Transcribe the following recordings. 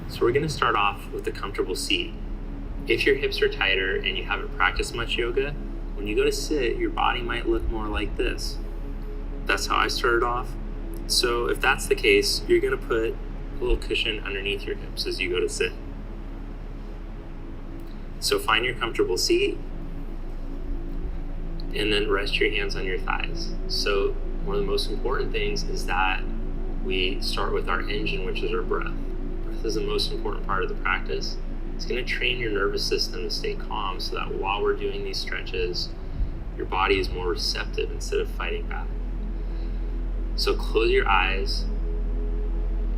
So we're going to start off with a comfortable seat. If your hips are tighter and you haven't practiced much yoga, when you go to sit, your body might look more like this. That's how I started off. So if that's the case, you're going to put a little cushion underneath your hips as you go to sit. So find your comfortable seat and then rest your hands on your thighs. So one of the most important things is that we start with our engine, which is our breath. Breath is the most important part of the practice. It's going to train your nervous system to stay calm so that while we're doing these stretches, your body is more receptive instead of fighting back. So close your eyes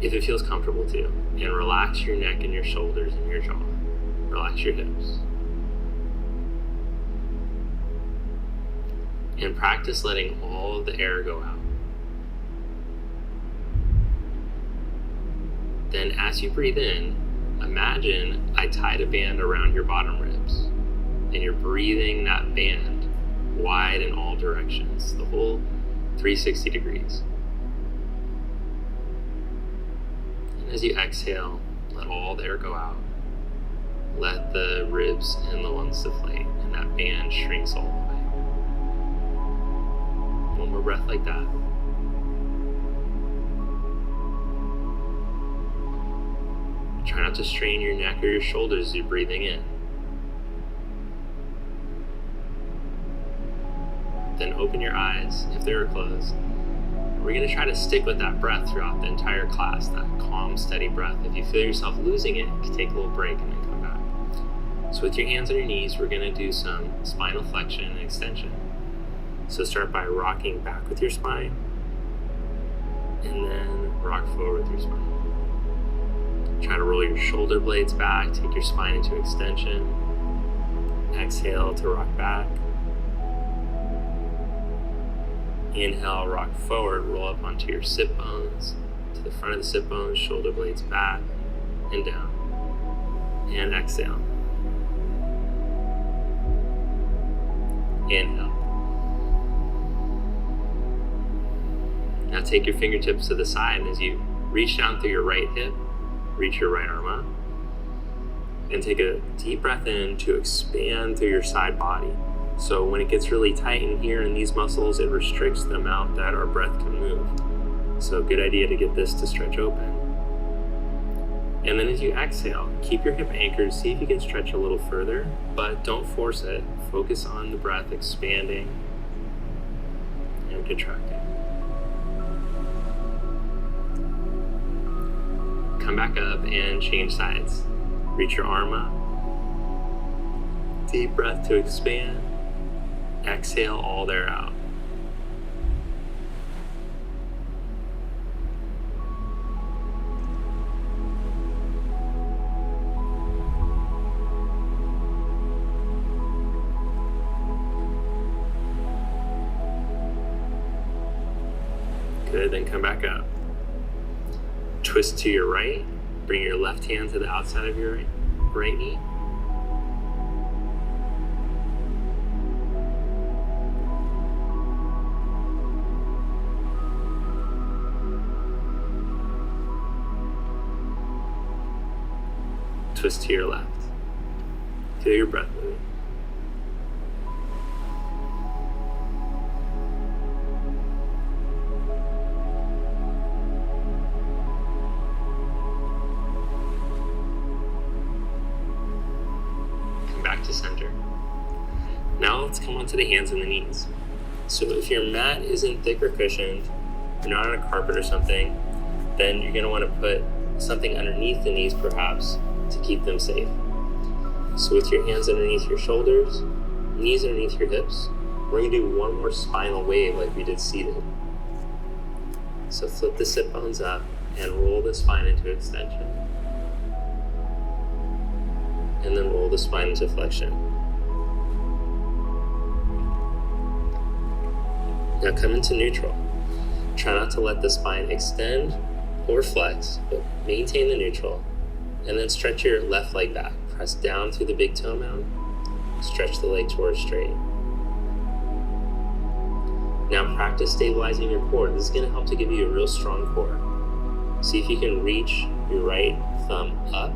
if it feels comfortable to, and relax your neck and your shoulders and your jaw. Relax your hips. And practice letting all of the air go out. Then as you breathe in, imagine I tied a band around your bottom ribs, and you're breathing that band wide in all directions, the whole 360 degrees. And as you exhale, let all the air go out. Let the ribs and the lungs deflate, and that band shrinks all the way. One more breath like that. Try not to strain your neck or your shoulders as you're breathing in. Then open your eyes if they were closed. We're going to try to stick with that breath throughout the entire class, that calm, steady breath. If you feel yourself losing it, you can take a little break and then come back. So with your hands on your knees, we're going to do some spinal flexion and extension. So start by rocking back with your spine, and then rock forward with your spine. Try to roll your shoulder blades back, take your spine into extension. Exhale to rock back. Inhale, rock forward, roll up onto your sit bones, to the front of the sit bones, shoulder blades back and down. And exhale. Inhale. Now take your fingertips to the side, and as you reach down through your right hip, reach your right arm up, and take a deep breath in to expand through your side body. So when it gets really tight in here in these muscles, it restricts the amount that our breath can move. So good idea to get this to stretch open. And then as you exhale, keep your hip anchored, see if you can stretch a little further, but don't force it. Focus on the breath expanding and contracting. Come back up and change sides. Reach your arm up. Deep breath to expand. Exhale all the air out. Good, then come back up. Twist to your right. Bring your left hand to the outside of your right knee. Twist to your left. Feel your breath moving. Back to center. Now let's come onto the hands and the knees. So if your mat isn't thick or cushioned, you're not on a carpet or something, then you're going to want to put something underneath the knees perhaps to keep them safe. So with your hands underneath your shoulders, knees underneath your hips, we're going to do one more spinal wave like we did seated. So flip the sit bones up and roll the spine into extension. And then roll the spine into flexion. Now come into neutral. Try not to let the spine extend or flex, but maintain the neutral. And then stretch your left leg back. Press down through the big toe mound. Stretch the leg towards straight. Now practice stabilizing your core. This is going to help to give you a real strong core. See if you can reach your right thumb up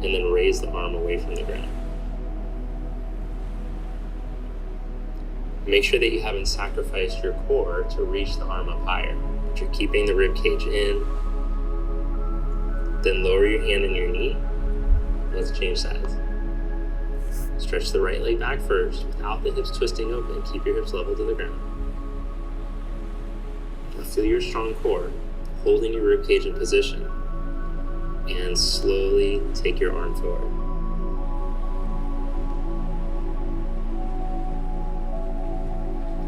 and then raise the arm away from the ground. Make sure that you haven't sacrificed your core to reach the arm up higher, but you're keeping the rib cage in. Then lower your hand and your knee. Let's change sides. Stretch the right leg back first without the hips twisting open. Keep your hips level to the ground. Now feel your strong core holding your rib cage in position, and slowly take your arm forward.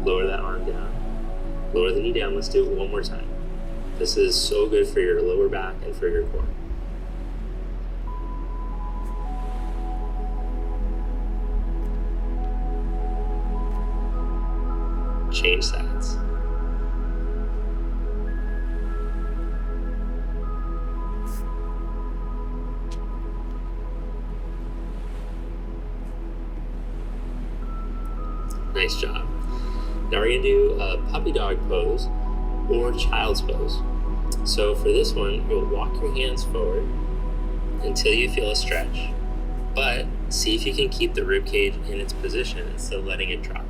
Lower that arm down. Lower the knee down. Let's do it one more time. This is so good for your lower back and for your core. Change sides. Nice job. Now we're going to do a puppy dog pose or child's pose. So for this one, you'll walk your hands forward until you feel a stretch, but see if you can keep the rib cage in its position instead of letting it drop.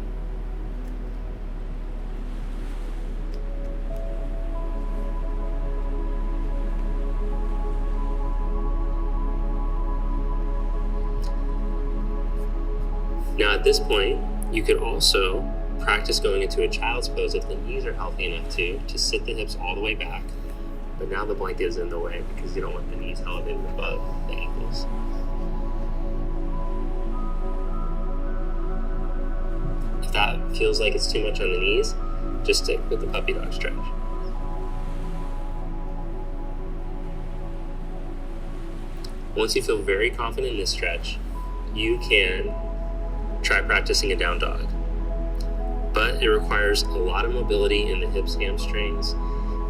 Now at this point, you could also practice going into a child's pose if the knees are healthy enough to sit the hips all the way back. But now the blanket is in the way because you don't want the knees elevated above the ankles. If that feels like it's too much on the knees, just stick with the puppy dog stretch. Once you feel very confident in this stretch, you can try practicing a down dog. But it requires a lot of mobility in the hips, hamstrings,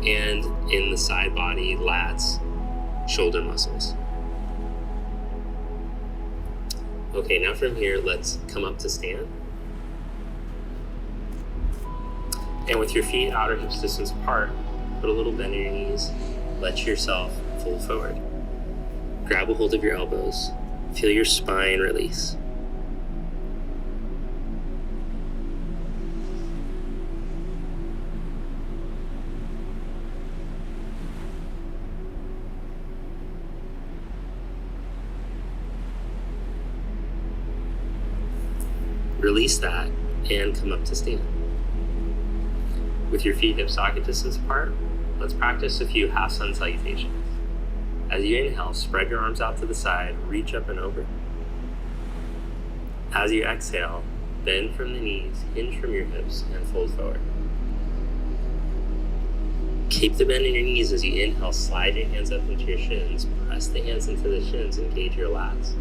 and in the side body, lats, shoulder muscles. Okay, now from here, let's come up to stand. And with your feet outer hips distance apart, put a little bend in your knees, let yourself fold forward. Grab a hold of your elbows, feel your spine release. Release that and come up to stand. With your feet hip socket distance apart, let's practice a few half sun salutations. As you inhale, spread your arms out to the side, reach up and over. As you exhale, bend from the knees, hinge from your hips, and fold forward. Keep the bend in your knees as you inhale, slide your hands up into your shins, press the hands into the shins, engage your lats.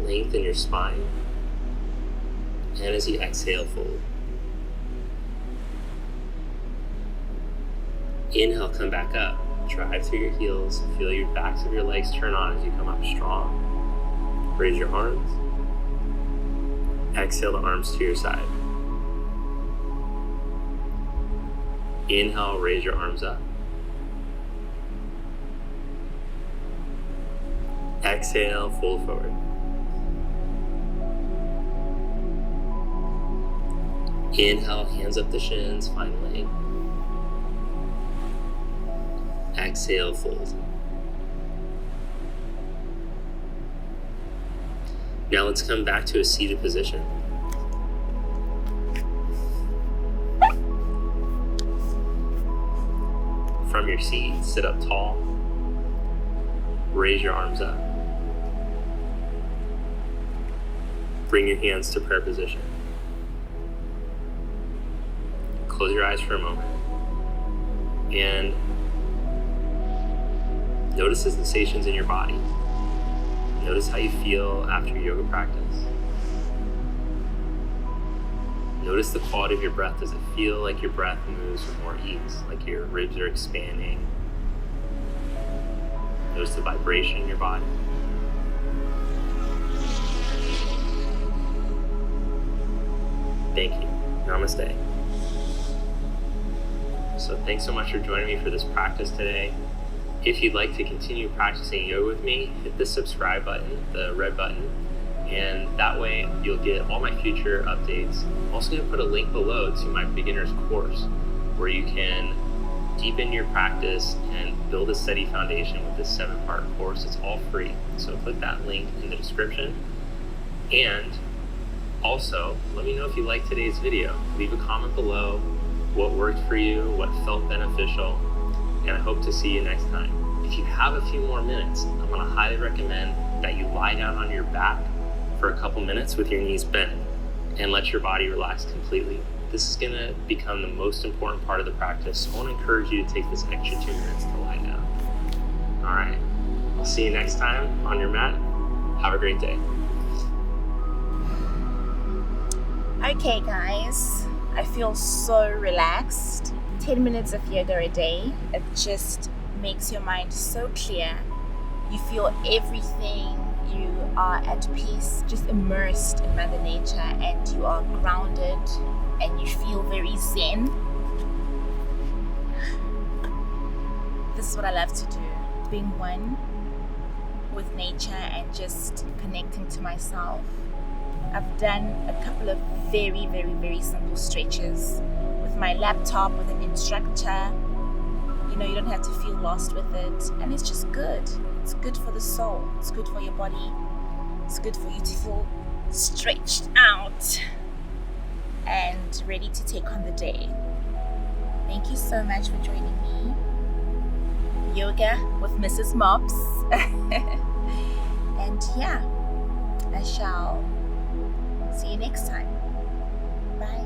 Lengthen your spine. And as you exhale, fold. Inhale, come back up. Drive through your heels. Feel your backs of your legs turn on as you come up strong. Raise your arms. Exhale the arms to your side. Inhale, raise your arms up. Exhale, fold forward. Inhale, hands up the shins, find length. Exhale, fold. Now let's come back to a seated position. From your seat, sit up tall. Raise your arms up. Bring your hands to prayer position. Close your eyes for a moment. And notice the sensations in your body. Notice how you feel after your yoga practice. Notice the quality of your breath. Does it feel like your breath moves with more ease, like your ribs are expanding? Notice the vibration in your body. Thank you. Namaste. So thanks so much for joining me for this practice today. If you'd like to continue practicing yoga with me, hit the subscribe button, the red button, and that way you'll get all my future updates. I'm also going to put a link below to my beginner's course where you can deepen your practice and build a steady foundation with this 7-part course. It's all free. So click that link in the description. And also, let me know if you liked today's video. Leave a comment below what worked for you, what felt beneficial, and I hope to see you next time. If you have a few more minutes, I'm going to highly recommend that you lie down on your back for a couple minutes with your knees bent and let your body relax completely. This is going to become the most important part of the practice, so I want to encourage you to take this extra 2 minutes to lie down. All right, I'll see you next time on your mat. Have a great day. Okay guys, I feel so relaxed. 10 minutes of yoga a day, it just makes your mind so clear. You feel everything, you are at peace, just immersed in Mother Nature, and you are grounded and you feel very zen. This is what I love to do, being one with nature and just connecting to myself. I've done a couple of very, very, very simple stretches with my laptop, with an instructor. You know, you don't have to feel lost with it, and it's just good. It's good for the soul, it's good for your body, it's good for you to feel stretched out and ready to take on the day. Thank you so much for joining me. Yoga with Mrs Mops. And yeah, I shall see you next time. Bye.